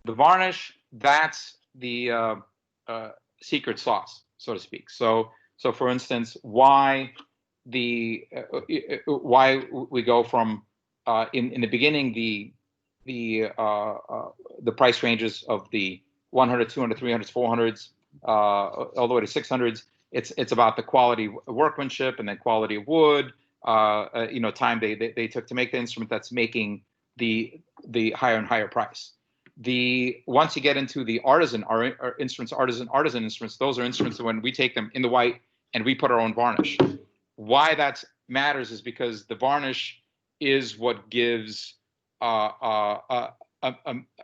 The varnish, that's the secret sauce, so to speak. So for instance, why we go from in the beginning the price ranges of the 100, 200, 300s, 400s, all the way to 600s. It's about the quality of workmanship and then quality of wood. Time they took to make the instrument that's making the higher and higher price. Once you get into the artisan instruments, artisan instruments, those are instruments when we take them in the white and we put our own varnish. Why that matters is because the varnish is what gives a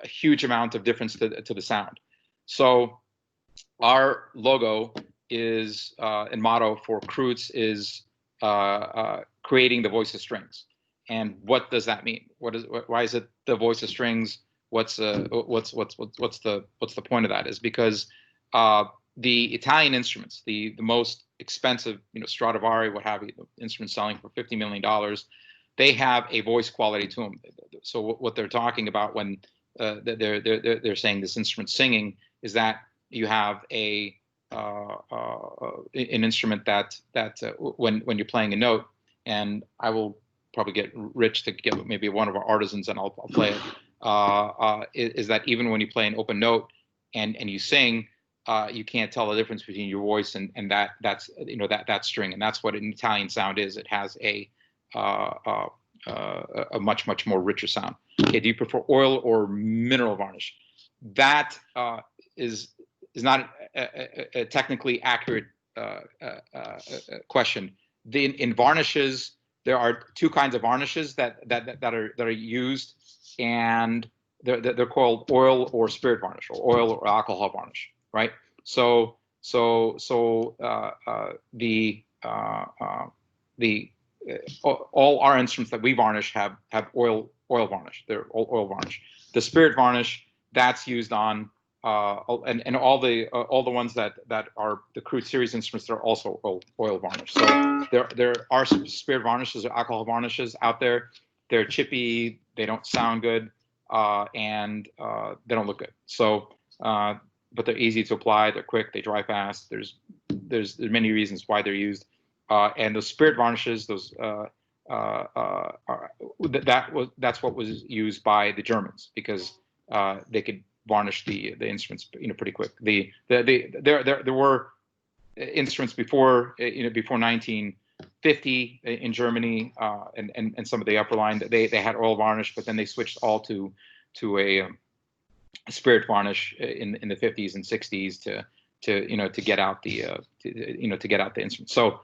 huge amount of difference to the sound. So our logo is and motto for KRUTZ is creating the voice of strings. And what does that mean? Why is it the voice of strings? What's the point of that? Is because the Italian instruments, the most expensive, Stradivari, what have you, instruments selling for $50 million, they have a voice quality to them. So what they're talking about when they're saying this instrument singing is that you have an instrument that when you're playing a note, and I will probably get Rich to get maybe one of our artisans and I'll play it. Is that even when you play an open note and you sing, you can't tell the difference between your voice and that's that string, and that's what an Italian sound is. It has a much more richer sound. Okay, do you prefer oil or mineral varnish? That is not a technically accurate question. In varnishes, there are two kinds of varnishes that are used, and they're called oil or spirit varnish, or oil or alcohol varnish, right? So all our instruments that we varnish have oil varnish. They're oil varnish. The spirit varnish, that's used on and all the ones that are the KRUTZ series instruments, they're also oil varnish. So there are spirit varnishes or alcohol varnishes out there. They're chippy, they don't sound good, and they don't look good. So but they're easy to apply, they're quick, they dry fast. There's many reasons why they're used. And those spirit varnishes, that's what was used by the Germans, because they could varnish the instruments pretty quick. There were instruments before 1950 in Germany, and some of the upper line, they had oil varnish, but then they switched all to a spirit varnish in the 50s and 60s to get out the instrument. So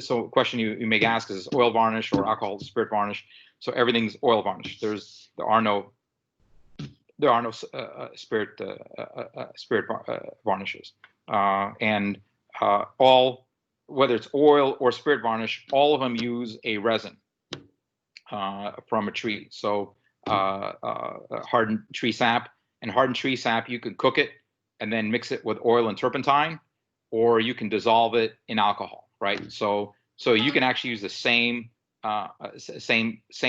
so a question you may ask is oil varnish or alcohol spirit varnish. So everything's oil varnish. There are no spirit varnishes, and all, whether it's oil or spirit varnish, all of them use a resin from a tree. So hardened tree sap, and hardened tree sap, you can cook it and then mix it with oil and turpentine, or you can dissolve it in alcohol, right? So you can actually use the same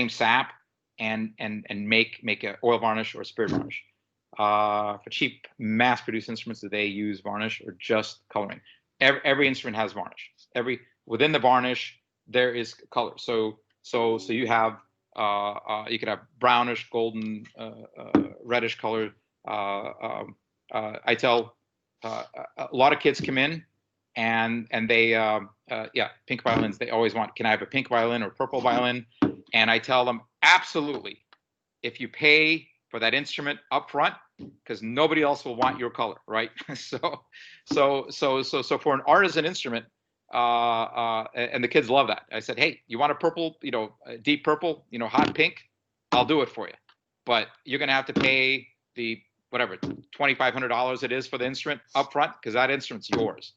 sap and make an oil varnish or a spirit varnish. For cheap mass-produced instruments, do they use varnish or just coloring? Every instrument has varnish. Within the varnish there is color. So you have you could have brownish, golden, reddish color. I tell a lot of kids come in and they pink violins. They always want, can I have a pink violin or purple violin? And I tell them, absolutely, if you pay for that instrument up front, because nobody else will want your color, right? So for an artisan instrument, and the kids love that. I said, hey, you want a purple, a deep purple, hot pink? I'll do it for you, but you're gonna have to pay the whatever $2,500 it is for the instrument up front, because that instrument's yours.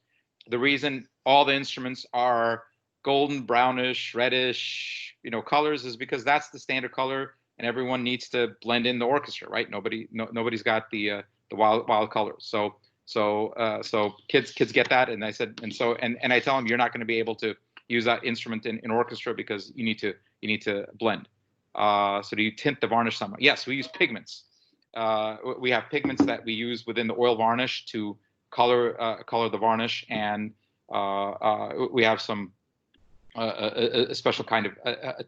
The reason all the instruments are golden, brownish, reddish, colors is because that's the standard color, and everyone needs to blend in the orchestra, right? Nobody's got the wild colors. So kids get that, and I said, and I tell them, you're not going to be able to use that instrument in orchestra because you need to blend. So do you tint the varnish somehow? Yes, we use pigments. we have pigments that we use within the oil varnish to color the varnish, and we have some a special kind of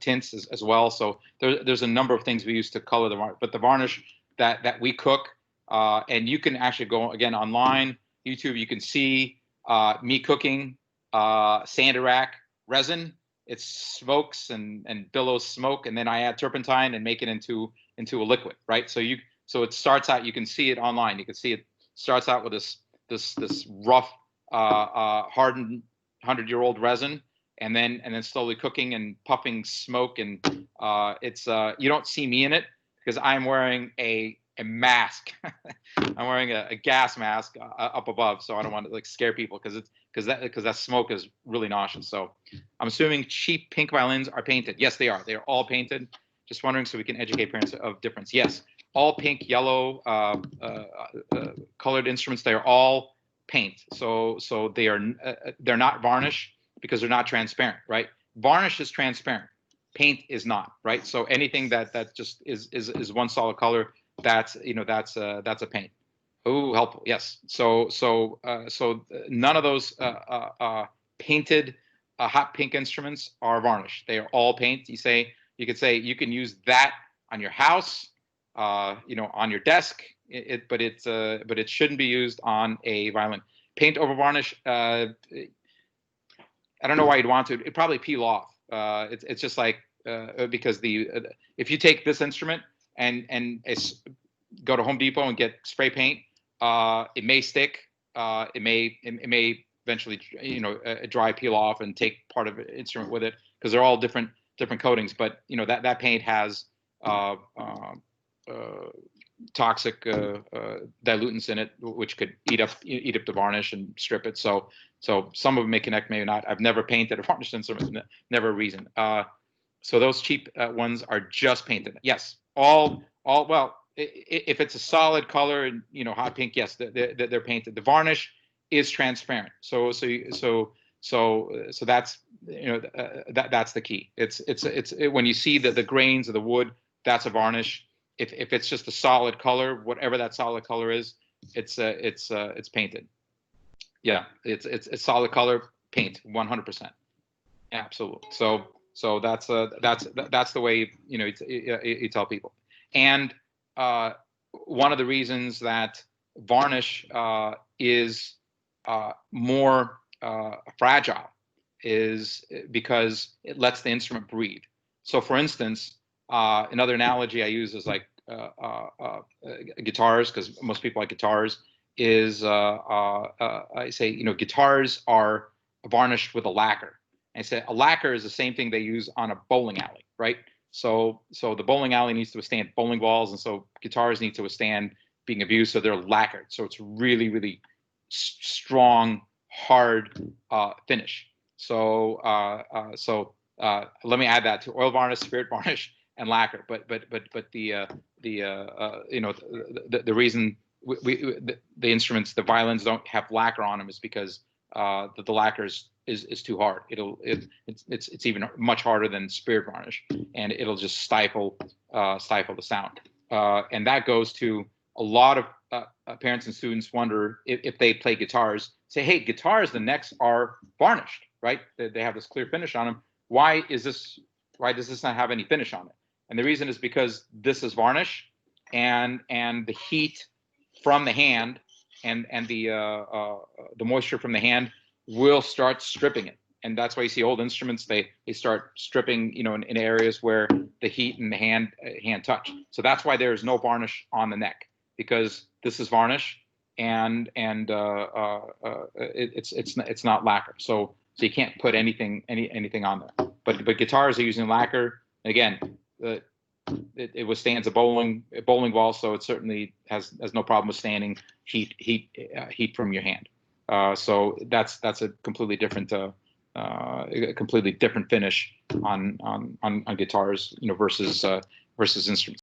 tints as well. So there's a number of things we use to color the varnish. But the varnish that we cook, and you can actually go again online, YouTube, you can see me cooking Sandorak resin. It smokes and billows smoke, and then I add turpentine and make it into a liquid, right? So it starts out, you can see it online. You can see it starts out with this rough hardened 100-year-old resin, and then slowly cooking and puffing smoke, and it's you don't see me in it because I'm wearing a mask. I'm wearing a gas mask up above, so I don't want to like scare people because that smoke is really nauseous. So I'm assuming cheap pink violins are painted. Yes, they are. They are all painted. Just wondering so we can educate parents of difference. Yes, all pink, yellow, colored instruments. They are all paint. So they're not varnish because they're not transparent, right? Varnish is transparent. Paint is not, right? So anything that just is one solid color, that's a paint. Oh, helpful. Yes. So none of those painted hot pink instruments are varnish. They are all paint. You could say you can use that on your house, on your desk. But it shouldn't be used on a violin. Paint over varnish. I don't know why you'd want to. It'd probably peel off. It's just like because if you take this instrument and go to Home Depot and get spray paint, it may stick. It may eventually dry, peel off, and take part of the instrument with it because they're all different coatings. But that paint has toxic dilutants in it, which could eat up the varnish and strip it. So some of them may connect, maybe not. I've never painted a varnished instrument, never a reason. So those cheap ones are just painted. Yes, all well. If it's a solid color and hot pink, yes, they're painted. The varnish is transparent. So that's that's the key. It's when you see the grains of the wood, that's a varnish. If it's just a solid color, whatever that solid color is, it's painted. Yeah, it's solid color paint, 100%. Absolutely. So that's the way you tell people. And one of the reasons that varnish is more fragile is because it lets the instrument breathe. So, for instance, another analogy I use is like guitars, because most people like guitars. Is I say guitars are varnished with a lacquer. I say a lacquer is the same thing they use on a bowling alley, right? So the bowling alley needs to withstand bowling balls, and so guitars need to withstand being abused, so they're lacquered. So it's really, really strong, hard finish. So let me add that to oil varnish, spirit varnish, and lacquer. But the reason the instruments, the violins, don't have lacquer on them is because the lacquer is too hard. It's even much harder than spirit varnish, and it'll just stifle the sound. And that goes to a lot of parents and students wonder if they play guitars, say, hey, guitars, the necks are varnished, right? They have this clear finish on them. Why does this not have any finish on it? And the reason is because this is varnish, and the heat from the hand and the moisture from the hand will start stripping it. And that's why you see old instruments, they start stripping, in areas where the heat and the hand touch. So that's why there is no varnish on the neck, because this is varnish, and it's not lacquer. So you can't put anything on there. But guitars are using lacquer. Again, it withstands a bowling ball, so it certainly has no problem withstanding heat from your hand. So that's a completely different finish on guitars, versus instruments.